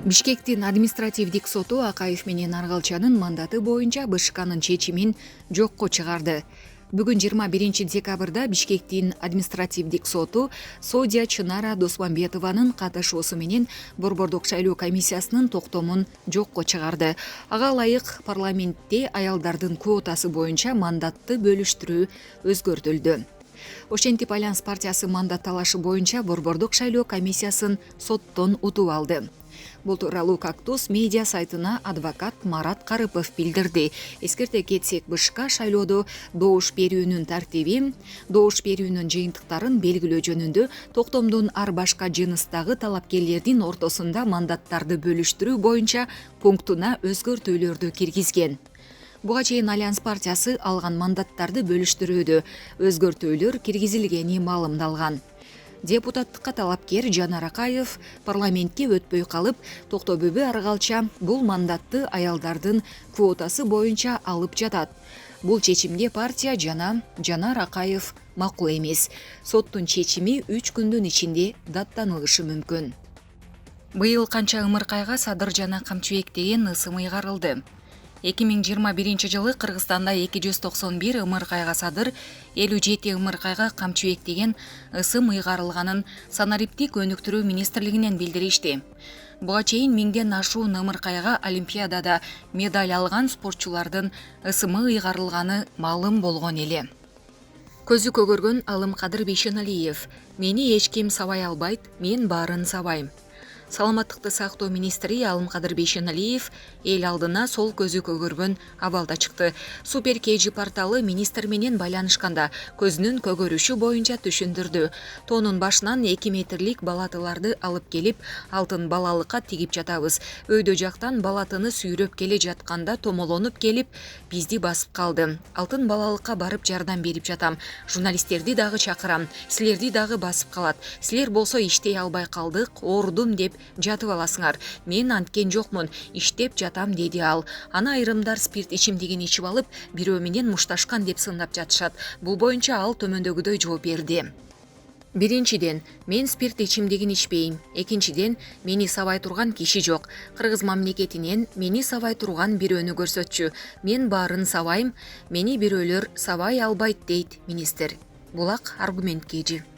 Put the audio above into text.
Бишкектин административдик соту Акаев менен Аргалчанын мандаты боюнча БШКнын чечимин жокко чыгарды. Бүгүн 21 декабрда Бишкектин административдик соту судья Чынара Досмамбетованын катышуусу менен Борбордук шайлоо комиссиясынын токтомун жокко чыгарды. Ага ылайык парламентте аялдардын квотасы боюнча мандатты бөлүштүрүү өзгөртүлдү. Ошентип Альянс партиясы мандат талашы боюнча Борбордук шайлоо комиссиясын соттон утуп алды. Бул тууралуу Кактус медиа сайтына адвокат Марат Карыпов билдирди. Эскерте кетсек, БШК шайлоодо добуш берүүнүн тартиби, добуш берүүнүн жыйынтыктарын белгилөө жөнүндө токтомдун ар башка жыныстагы талапкерлердин ортосунда мандаттарды бөлүштүрүү боюнча пунктуна өзгөртүүлөрдү киргизген. Буга чейин Альянс партиясы алган мандаттарды бөлүштүрүүдө өзгөртүүлөр киргизилгени маалымдалган. Депутаттыкка талапкер Жанар Акаев парламентке өтпөй калып, Токтобөбү Аргалча бул мандатты аялдардын квотасы боюнча алып жатат. Бул чечимге партия жана Жанар Акаев макул эмес. Соттун чечими 3 күндүн ичинде даттанылышы мүмкүн. Быйыл канча ымыркайга садыр жана камчыбек деген ысым ыйгарылды. 2021 жылы Кыргызстанда 291 ымыркайга садыр, 57 ымыркайга камчыбек деген ысым ыйгарылганын санариптик өнүктүрүү министрлигинен билдиришти. Буга чейин 1000ден ашуун ымыркайга Олимпиадада медаль алган спортчулардын ысымы ыйгарылганы маалым болгон эле. Көзү көгөргөн Алымкадыр Бейшеналиев: "Мени эч ким сабай албайт, мен баарын сабайм". Саламаттыкты сактоо министри Алымкадыр Бейшеналиев эл алдына сол көзү көгөргөн абалда чыкты. Супер KG порталы министр менен байланышканда көзүнүн көгөрүшү боюнча түшүндүрдү. Тонун башынан 2 метрлик балатыларды алып келип, алтын балалыкка тигип жатабыз. Өйдө жактан балатыны сүйрөп келе жатканда томолонуп келип, бизди басып калды. Алтын балалыкка барып жардам берип жатам. Журналисттерди дагы чакырам. Силерди дагы басып калат. Силер болсо иштей албай калдык, оорудум деп жатып аласыңар. Мен анткен жокмун, иштеп жатам, деди ал. Аны айрымдар спирт ичимдигин ичип алып, бирөө менен мушташкан деп сындап жатышат. Бул боюнча ал төмөндөгүдөй жооп берди. Биринчиден, мен спирт ичимдигин ичпейм. Экинчиден, мени сабай турган киши жок. Кыргыз мамлекетинен мени сабай турган бирөөнү көрсөтчү. Мен баарын сабайм, мени бирөөлөр сабай албайт, дейт министр. Булак аргумент KG.